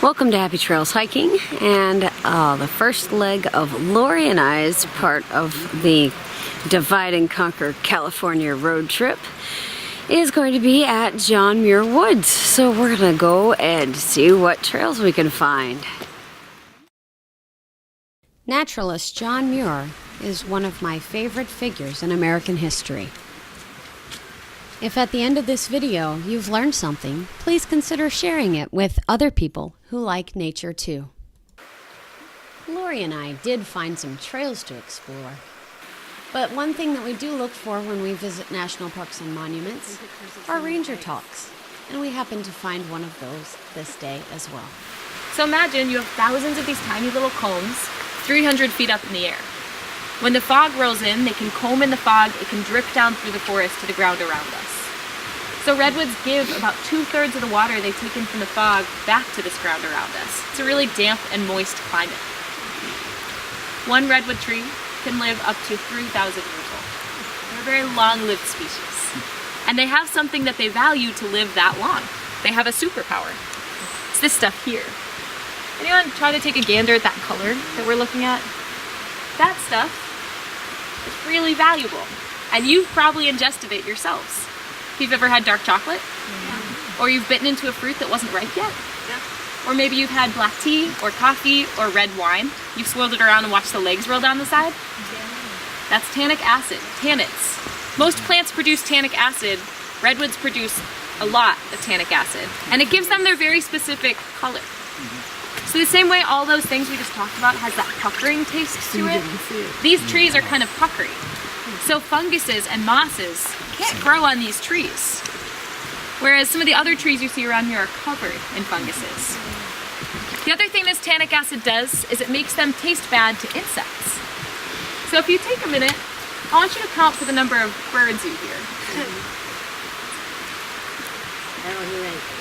Welcome to Happy Trails Hiking, and the first leg of Lori and I's part of the Divide and Conquer California road trip is going to be at John Muir Woods. So we're going to go and see what trails we can find. Naturalist John Muir is one of my favorite figures in American history. If at the end of this video you've learned something, please consider sharing it with other people who like nature too. Lori and I did find some trails to explore, but one thing that we do look for when we visit national parks and monuments are ranger talks, and we happened to find one of those this day as well. So imagine you have thousands of these tiny little cones 300 feet up in the air. When the fog rolls in, they can comb in the fog, it can drip down through the forest to the ground around us. So redwoods give about 2/3 of the water they take in from the fog back to this ground around us. It's a really damp and moist climate. One redwood tree can live up to 3,000 years old. They're a very long-lived species. And they have something that they value to live that long. They have a superpower. It's this stuff here. Anyone try to take a gander at that color that we're looking at? That stuff is really valuable, and you've probably ingested it yourselves. If you've ever had dark chocolate, or you've bitten into a fruit that wasn't ripe yet, or maybe you've had black tea or coffee or red wine. You've swirled it around and watched the legs roll down the side. That's tannic acid, tannins. Most plants produce tannic acid. Redwoods produce a lot of tannic acid, and it gives them their very specific color. So the same way all those things we just talked about has that puckering taste to it, these trees are kind of puckery. So funguses and mosses can't grow on these trees, whereas some of the other trees you see around here are covered in funguses. The other thing this tannic acid does is it makes them taste bad to insects. So if you take a minute, I want you to count for the number of birds you hear. I don't hear anything.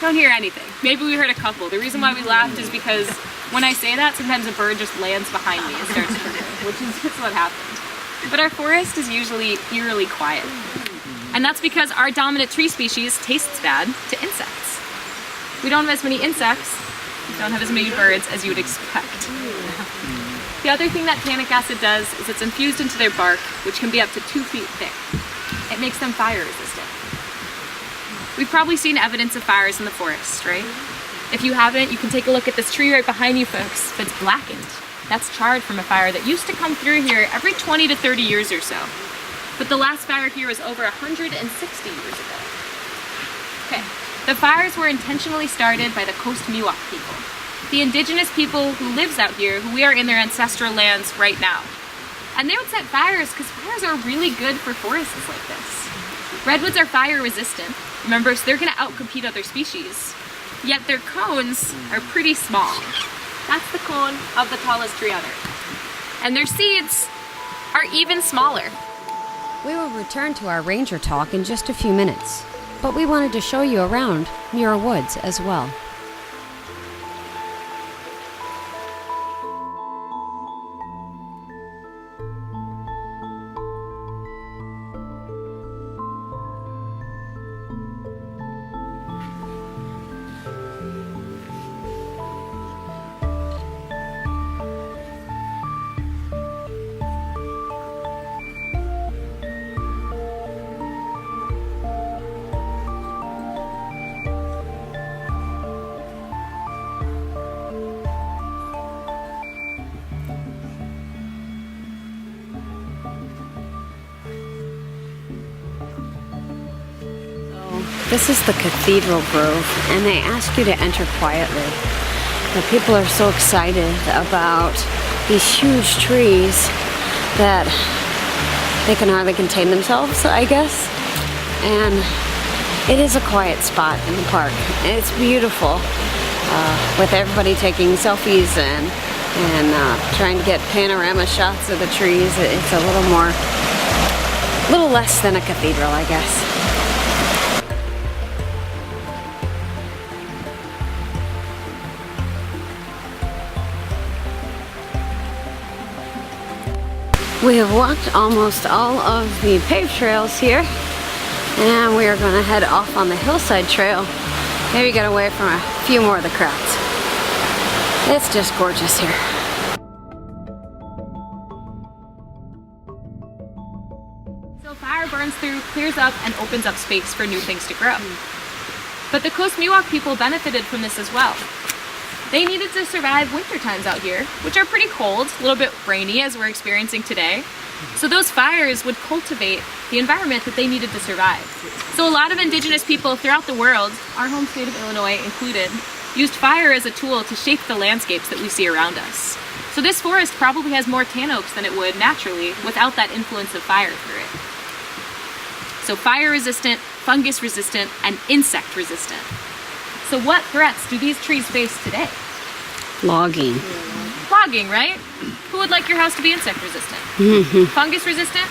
Don't hear anything. Maybe we heard a couple. The reason why we laughed is because when I say that, sometimes a bird just lands behind me and starts chirping, which is just what happened. But our forest is usually eerily quiet. And that's because our dominant tree species tastes bad to insects. We don't have as many insects, we don't have as many birds as you would expect. The other thing that tannic acid does is it's infused into their bark, which can be up to 2 feet thick. It makes them fire resistant. We've probably seen evidence of fires in the forest, right? If you haven't, you can take a look at this tree right behind you, folks. It's blackened. That's charred from a fire that used to come through here every 20 to 30 years or so. But the last fire here was over 160 years ago. Okay, the fires were intentionally started by the Coast Miwok people, the indigenous people who lives out here, who we are in their ancestral lands right now. And they would set fires because fires are really good for forests like this. Redwoods are fire resistant. Remember, so they're going to outcompete other species, yet their cones are pretty small. That's the cone of the tallest tree on Earth. And their seeds are even smaller. We will return to our ranger talk in just a few minutes, but we wanted to show you around Muir Woods as well. This is the Cathedral Grove, and they ask you to enter quietly. The people are so excited about these huge trees that they can hardly contain themselves, I guess. And it is a quiet spot in the park. And it's beautiful, with everybody taking selfies and trying to get panorama shots of the trees. It's a little less than a cathedral, I guess. We have walked almost all of the paved trails here, and we are going to head off on the Hillside Trail, maybe get away from a few more of the crowds. It's just gorgeous here. So fire burns through, clears up, and opens up space for new things to grow. But the Coast Miwok people benefited from this as well. They needed to survive winter times out here, which are pretty cold, a little bit rainy as we're experiencing today. So those fires would cultivate the environment that they needed to survive. So a lot of indigenous people throughout the world, our home state of Illinois included, used fire as a tool to shape the landscapes that we see around us. So this forest probably has more tan oaks than it would naturally without that influence of fire through it. So fire resistant, fungus resistant, and insect resistant. So what threats do these trees face today? Logging. Logging, right? Who would like your house to be insect resistant? Fungus resistant?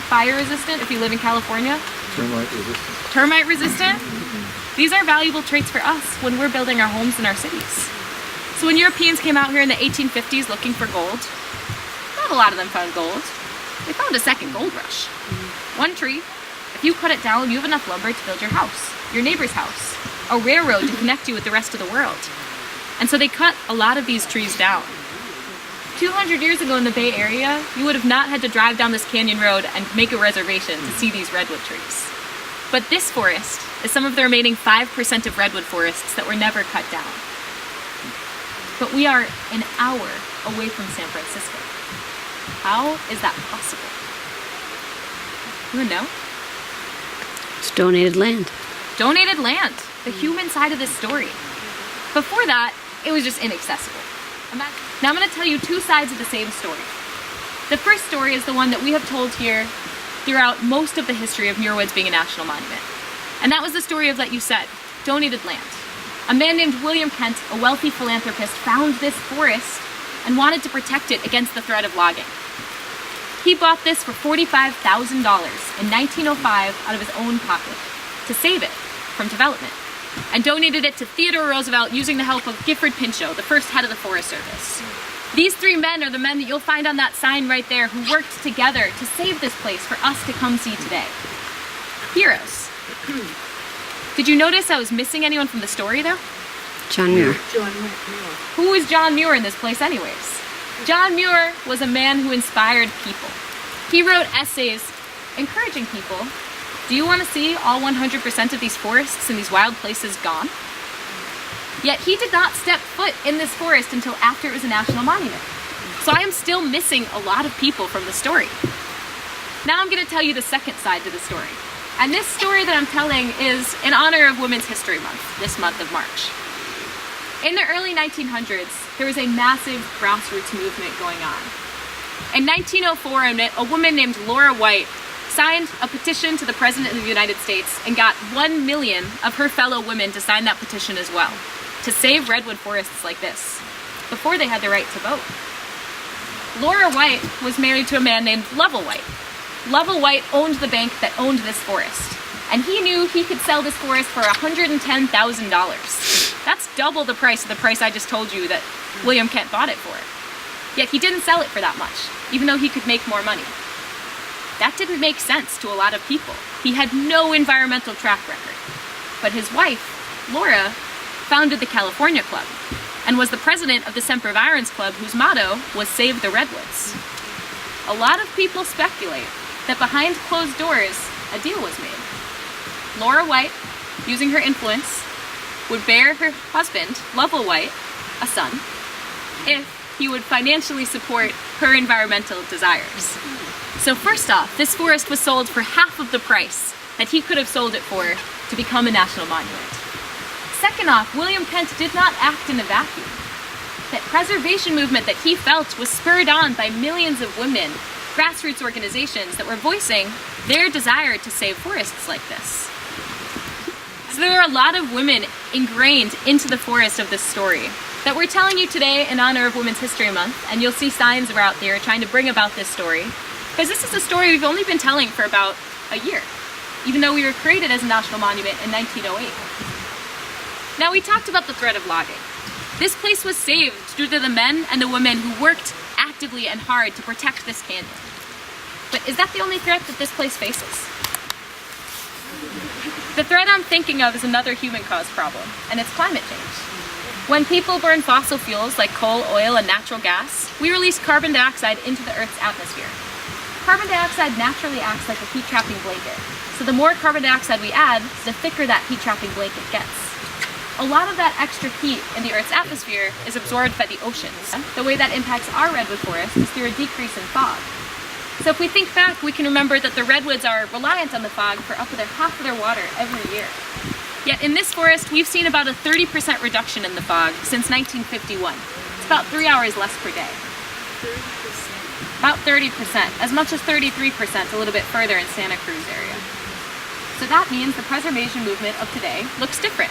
Fire resistant if you live in California? Termite resistant. Termite resistant? These are valuable traits for us when we're building our homes in our cities. So when Europeans came out here in the 1850s looking for gold, not a lot of them found gold. They found a second gold rush. One tree, if you cut it down, you have enough lumber to build your house, your neighbor's house, a railroad to connect you with the rest of the world. And so they cut a lot of these trees down. 200 years ago in the Bay Area, you would have not had to drive down this canyon road and make a reservation to see these redwood trees. But this forest is some of the remaining 5% of redwood forests that were never cut down. But we are an hour away from San Francisco. How is that possible? You know? It's donated land. Donated land, the human side of this story. Before that, it was just inaccessible. Now I'm going to tell you two sides of the same story. The first story is the one that we have told here throughout most of the history of Muir Woods being a national monument. And that was the story of, like you said, donated land. A man named William Kent, a wealthy philanthropist, found this forest and wanted to protect it against the threat of logging. He bought this for $45,000 in 1905 out of his own pocket to save it from development, and donated it to Theodore Roosevelt using the help of Gifford Pinchot, the first head of the Forest Service. These three men are the men that you'll find on that sign right there who worked together to save this place for us to come see today. Heroes. Did you notice I was missing anyone from the story though? John Muir. Who is John Muir in this place anyways? John Muir was a man who inspired people. He wrote essays encouraging people. Do you want to see all 100% of these forests and these wild places gone? Yet he did not step foot in this forest until after it was a national monument. So I am still missing a lot of people from the story. Now I'm going to tell you the second side to the story. And this story that I'm telling is in honor of Women's History Month, this month of March. In the early 1900s, there was a massive grassroots movement going on. In 1904, a woman named Laura White signed a petition to the President of the United States and got 1 million of her fellow women to sign that petition as well, to save redwood forests like this, before they had the right to vote. Laura White was married to a man named Lovell White. Lovell White owned the bank that owned this forest, and he knew he could sell this forest for $110,000. That's double the price of the price I just told you that William Kent bought it for. Yet he didn't sell it for that much, even though he could make more money. That didn't make sense to a lot of people. He had no environmental track record. But his wife, Laura, founded the California Club and was the president of the Sempervirens Club, whose motto was Save the Redwoods. A lot of people speculate that behind closed doors, a deal was made. Laura White, using her influence, would bear her husband, Lovell White, a son, if he would financially support her environmental desires. So first off, this forest was sold for half of the price that he could have sold it for to become a national monument. Second off, William Kent did not act in a vacuum. That preservation movement that he felt was spurred on by millions of women, grassroots organizations that were voicing their desire to save forests like this. So there are a lot of women ingrained into the forest of this story that we're telling you today in honor of Women's History Month, and you'll see signs are out there trying to bring about this story, because this is a story we've only been telling for about a year, even though we were created as a national monument in 1908. Now we talked about the threat of logging. This place was saved due to the men and the women who worked actively and hard to protect this canyon. But is that the only threat that this place faces? The threat I'm thinking of is another human-caused problem, and it's climate change. When people burn fossil fuels like coal, oil, and natural gas, we release carbon dioxide into the Earth's atmosphere. Carbon dioxide naturally acts like a heat-trapping blanket, so the more carbon dioxide we add, the thicker that heat-trapping blanket gets. A lot of that extra heat in the Earth's atmosphere is absorbed by the oceans. The way that impacts our redwood forest is through a decrease in fog. So if we think back, we can remember that the redwoods are reliant on the fog for up to half of their water every year. Yet in this forest, we've seen about a 30% reduction in the fog since 1951. It's about 3 hours less per day. 30%? About 30%, as much as 33% a little bit further in Santa Cruz area. So that means the preservation movement of today looks different.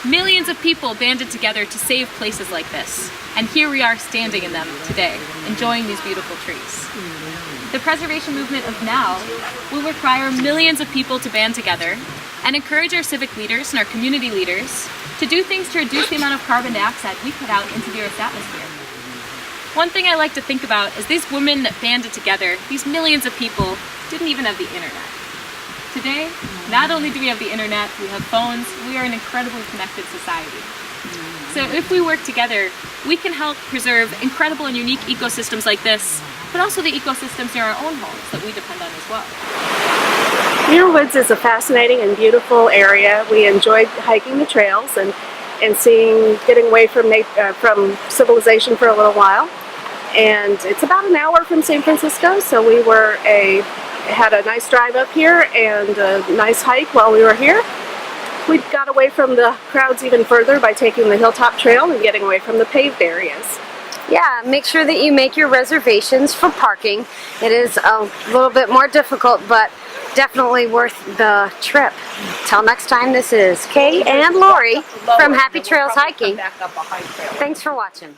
Millions of people banded together to save places like this, and here we are standing in them today, enjoying these beautiful trees. The preservation movement of now will require millions of people to band together and encourage our civic leaders and our community leaders to do things to reduce the amount of carbon dioxide we put out into the Earth's atmosphere. One thing I like to think about is these women that banded together, these millions of people, didn't even have the internet. Today, not only do we have the internet, we have phones, we are an incredibly connected society. So if we work together, we can help preserve incredible and unique ecosystems like this, but also the ecosystems near our own homes that we depend on as well. Muir Woods is a fascinating and beautiful area. We enjoyed hiking the trails and getting away from civilization for a little while. And it's about an hour from San Francisco, so we had a nice drive up here and a nice hike while we were here. We got away from the crowds even further by taking the Hilltop Trail and getting away from the paved areas. Yeah, make sure that you make your reservations for parking. It is a little bit more difficult, but definitely worth the trip. Till next time, this is Kay and Lori from Happy Trails Hiking. Thanks for watching.